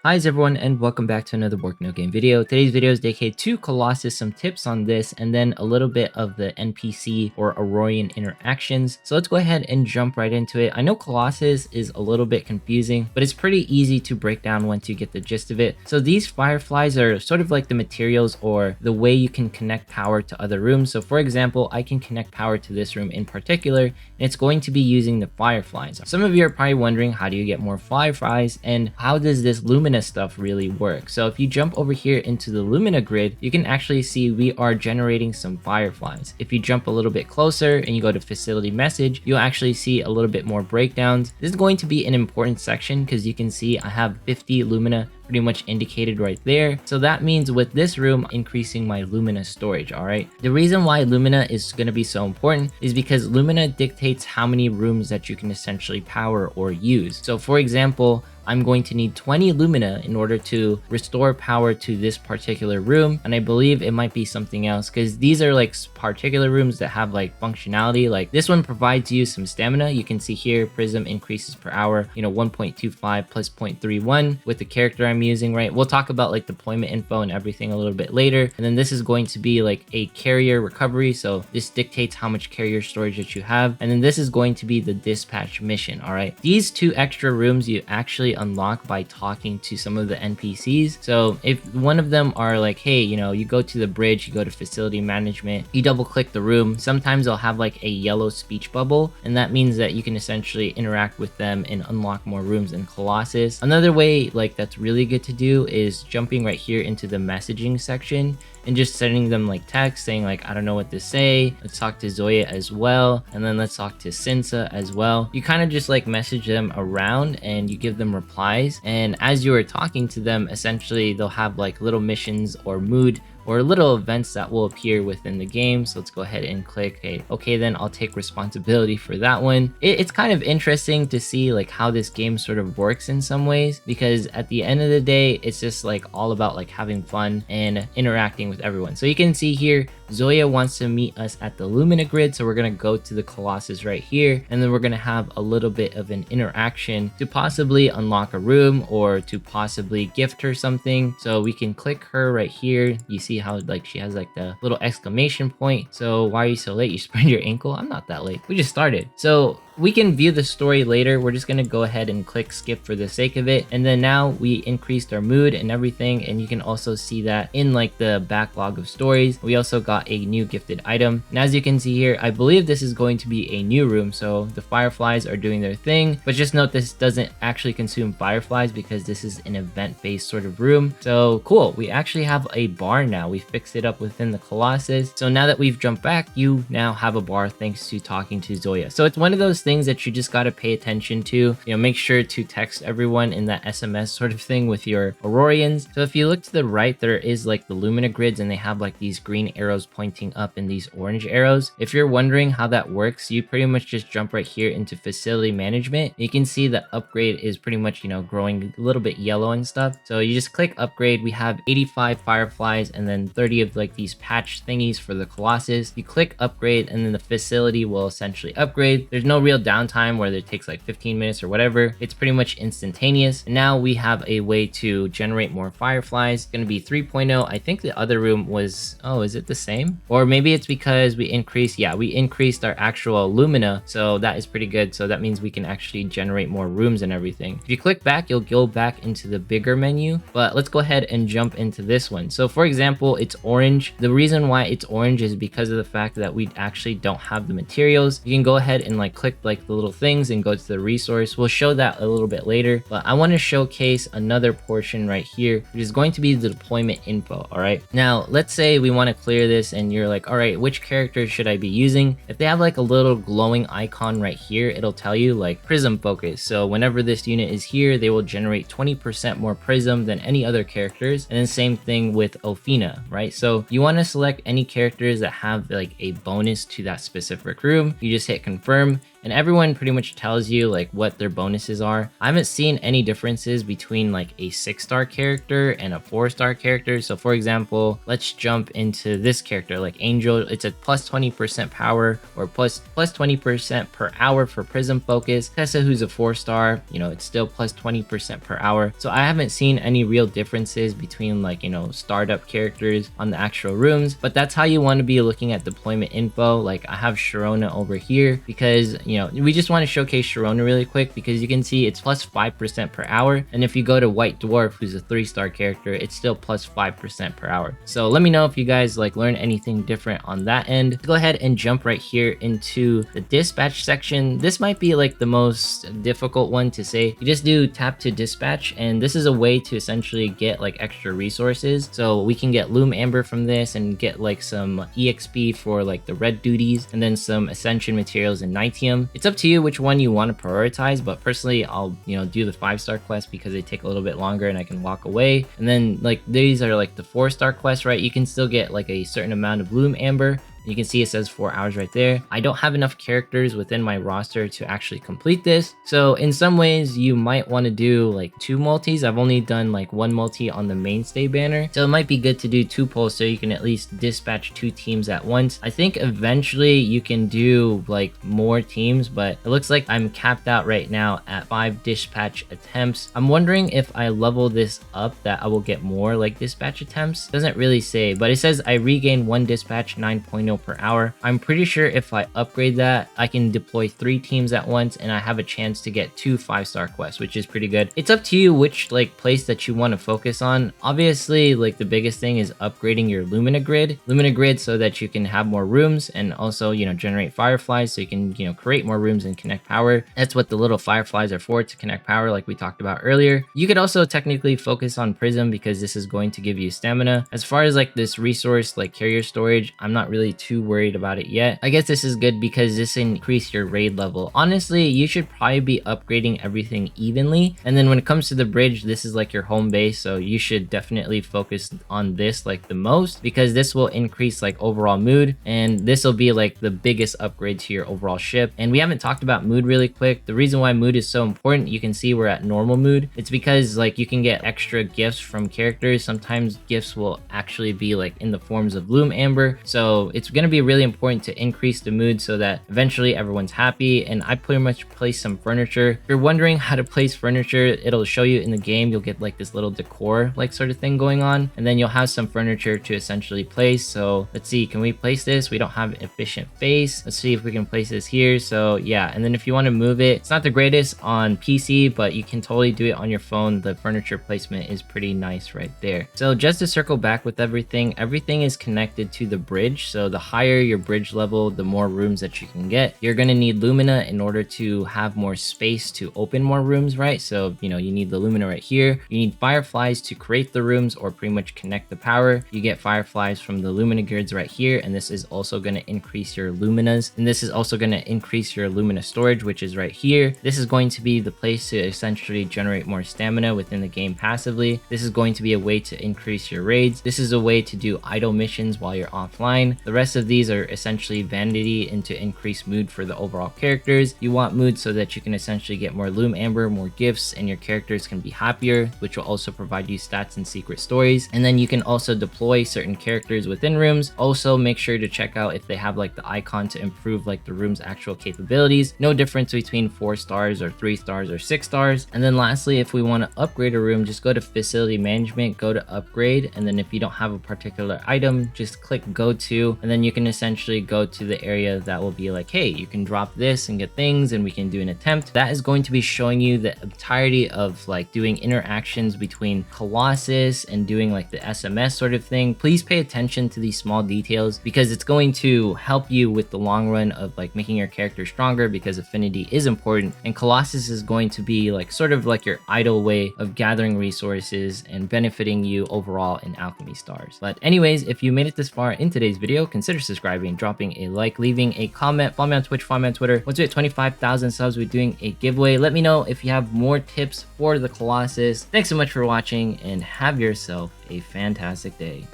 Hi everyone and welcome back to another Work No Game video. Today's video is dedicated to Colossus, some tips on this, and then a little bit of the NPC or Aurorian interactions. So let's go ahead and jump right into it. I know Colossus is a little bit confusing, but it's pretty easy to break down once you get the gist of it. So these fireflies are sort of like the materials or the way you can connect power to other rooms. So for example, I can connect power to this room in particular, and it's going to be using the fireflies. Some of you are probably wondering, how do you get more fireflies and how does this Lumina stuff really work? So if you jump over here into the Lumina grid, you can actually see we are generating some fireflies. If you jump a little bit closer and you go to facility message, you'll actually see a little bit more breakdowns. This is going to be an important section because you can see I have 50 Lumina pretty much indicated right there. So that means with this room, increasing my Lumina storage. All right, the reason why Lumina is going to be so important is because Lumina dictates how many rooms that you can essentially power or use. So for example, I'm going to need 20 Lumina in order to restore power to this particular room, and I believe it might be something else because these are like particular rooms that have like functionality. Like this one provides you some stamina. You can see here prism increases per hour, 1.25 plus 0.31 with the character I'm using, right? We'll talk about like deployment info and everything a little bit later. And then this is going to be like a carrier recovery, so this dictates how much carrier storage that you have. And then this is going to be the dispatch mission. All right, these two extra rooms you actually unlock by talking to some of the NPCs. So if one of them are like, hey, you go to the bridge, you go to facility management, you double click the room, sometimes they'll have like a yellow speech bubble, and that means that you can essentially interact with them and unlock more rooms in Colossus. Another way like that's really good to do is jumping right here into the messaging section and just sending them like text saying like, I don't know what to say, let's talk to Zoya as well, and then let's talk to Sinsa as well. You kind of just like message them around and you give them replies, and as you are talking to them, essentially they'll have like little missions or mood or little events that will appear within the game. So let's go ahead and click okay, then I'll take responsibility for that one. It's kind of interesting to see like how this game sort of works in some ways, because at the end of the day, it's just like all about like having fun and interacting with everyone. So you can see here, Zoya wants to meet us at the Lumina grid, so we're gonna go to the Colossus right here, and then we're gonna have a little bit of an interaction to possibly unlock a room or to possibly gift her something. So we can click her right here. You see how like she has like the little exclamation point. So why are you so late? You sprained your ankle? I'm not that late. We just started. So we can view the story later. We're just going to go ahead and click skip for the sake of it. And then now we increased our mood and everything. And you can also see that in like the backlog of stories. We also got a new gifted item. And as you can see here, I believe this is going to be a new room. So the fireflies are doing their thing, but just note this doesn't actually consume fireflies because this is an event-based sort of room. So cool. We actually have a bar now. We fixed it up within the Colossus. So now that we've jumped back, you now have a bar thanks to talking to Zoya. So it's one of those things that you just got to pay attention to. Make sure to text everyone in that SMS sort of thing with your Aurorians. So if you look to the right, there is like the Lumina grids, and they have like these green arrows pointing up and these orange arrows. If you're wondering how that works, you pretty much just jump right here into facility management. You can see the upgrade is pretty much, growing a little bit yellow and stuff. So you just click upgrade. We have 85 fireflies and then 30 of like these patch thingies for the Colossus. You click upgrade and then the facility will essentially upgrade. There's no real downtime where it takes like 15 minutes or whatever. It's pretty much instantaneous. And now we have a way to generate more fireflies. It's going to be 3.0. I think the other room was, oh, is it the same? Or maybe it's because we increased, yeah, we increased our actual Lumina. So that is pretty good. So that means we can actually generate more rooms and everything. If you click back, you'll go back into the bigger menu, but let's go ahead and jump into this one. So for example, it's orange. The reason why it's orange is because of the fact that we actually don't have the materials. You can go ahead and like click like the little things and go to the resource. We'll show that a little bit later, but I want to showcase another portion right here, which is going to be the deployment info. All right, now let's say we want to clear this and you're like, all right, which character should I be using? If they have like a little glowing icon right here, it'll tell you like prism focus. So whenever this unit is here, they will generate 20% more prism than any other characters. And then same thing with Ophina, right? So you want to select any characters that have like a bonus to that specific room. You just hit confirm, and everyone pretty much tells you like what their bonuses are. I haven't seen any differences between like a 6-star character and a 4-star character. So for example, let's jump into this character like Angel. It's a plus 20% power or plus 20% per hour for prism focus. Tessa, who's a 4-star, you know, it's still plus 20% per hour. So I haven't seen any real differences between like, you know, startup characters on the actual rooms, but that's how you want to be looking at deployment info. Like I have Sharona over here because, you know, we just want to showcase Sharona really quick because you can see it's plus 5% per hour. And if you go to White Dwarf, who's a 3-star character, it's still plus 5% per hour. So let me know if you guys like learn anything different on that end. Go ahead and jump right here into the dispatch section. This might be like the most difficult one to say. You just do tap to dispatch, and this is a way to essentially get like extra resources. So we can get Loom Amber from this and get like some EXP for like the red duties and then some Ascension materials and Nitium. It's up to you which one you want to prioritize, but personally I'll, you know, do the 5-star quest because they take a little bit longer and I can walk away. And then like these are like the 4-star quests, right? You can still get like a certain amount of Loom Amber. You can see it says 4 hours right there. I don't have enough characters within my roster to actually complete this. So in some ways you might want to do like 2 multis. I've only done like 1 multi on the mainstay banner. So it might be good to do 2 polls so you can at least dispatch 2 teams at once. I think eventually you can do like more teams, but it looks like I'm capped out right now at 5 dispatch attempts. I'm wondering if I level this up that I will get more like dispatch attempts. Doesn't really say, but it says I regain 1 dispatch 9.0 per hour. I'm pretty sure if I upgrade that, I can deploy 3 teams at once and I have a chance to get 2 5-star quests, which is pretty good. It's up to you which like place that you want to focus on. Obviously, like the biggest thing is upgrading your Lumina grid so that you can have more rooms and also, you know, generate fireflies so you can, you know, create more rooms and connect power. That's what the little fireflies are for, to connect power like we talked about earlier. You could also technically focus on prism because this is going to give you stamina. As far as like this resource like carrier storage, I'm not really too worried about it yet. I guess this is good because this increase your raid level. Honestly, you should probably be upgrading everything evenly. And then when it comes to the bridge, this is like your home base. So you should definitely focus on this like the most because this will increase like overall mood. And this will be like the biggest upgrade to your overall ship. And we haven't talked about mood really quick. The reason why mood is so important, you can see we're at normal mood. It's because like you can get extra gifts from characters. Sometimes gifts will actually be like in the forms of Loom Amber. So it's going to be really important to increase the mood so that eventually everyone's happy. And I pretty much place some furniture. If you're wondering how to place furniture, it'll show you in the game. You'll get like this little decor like sort of thing going on, and then you'll have some furniture to essentially place. So let's see, can we place this? We don't have efficient face. Let's see if we can place this here. So yeah, and then if you want to move it, it's not the greatest on PC, but you can totally do it on your phone. The furniture placement is pretty nice right there. So just to circle back with everything is connected to the bridge. So the higher your bridge level, the more rooms that you can get. You're going to need Lumina in order to have more space to open more rooms, right? So, you know, you need the Lumina right here. You need fireflies to create the rooms or pretty much connect the power. You get fireflies from the Lumina grids right here, and this is also going to increase your Luminas, and this is also going to increase your Lumina storage, which is right here. This is going to be the place to essentially generate more stamina within the game passively. This is going to be a way to increase your raids. This is a way to do idle missions while you're offline. The rest of these are essentially vanity and to increase mood for the overall characters. You want mood so that you can essentially get more Loom Amber, more gifts, and your characters can be happier, which will also provide you stats and secret stories. And then you can also deploy certain characters within rooms. Also make sure to check out if they have like the icon to improve like the room's actual capabilities. No difference between 4 stars or 3 stars or 6 stars. And then lastly, if we want to upgrade a room, just go to facility management, go to upgrade, and then if you don't have a particular item, just click go to, and then you can essentially go to the area that will be like, hey, you can drop this and get things and we can do an attempt. That is going to be showing you the entirety of like doing interactions between Colossus and doing like the SMS sort of thing. Please pay attention to these small details because it's going to help you with the long run of like making your character stronger, because affinity is important, and Colossus is going to be like sort of like your idle way of gathering resources and benefiting you overall in Alchemy Stars. But anyways, if you made it this far in today's video, consider subscribing, dropping a like, leaving a comment, follow me on Twitch, follow me on Twitter. Once we hit 25,000 subs, we're doing a giveaway. Let me know if you have more tips for the Colossus. Thanks so much for watching and have yourself a fantastic day.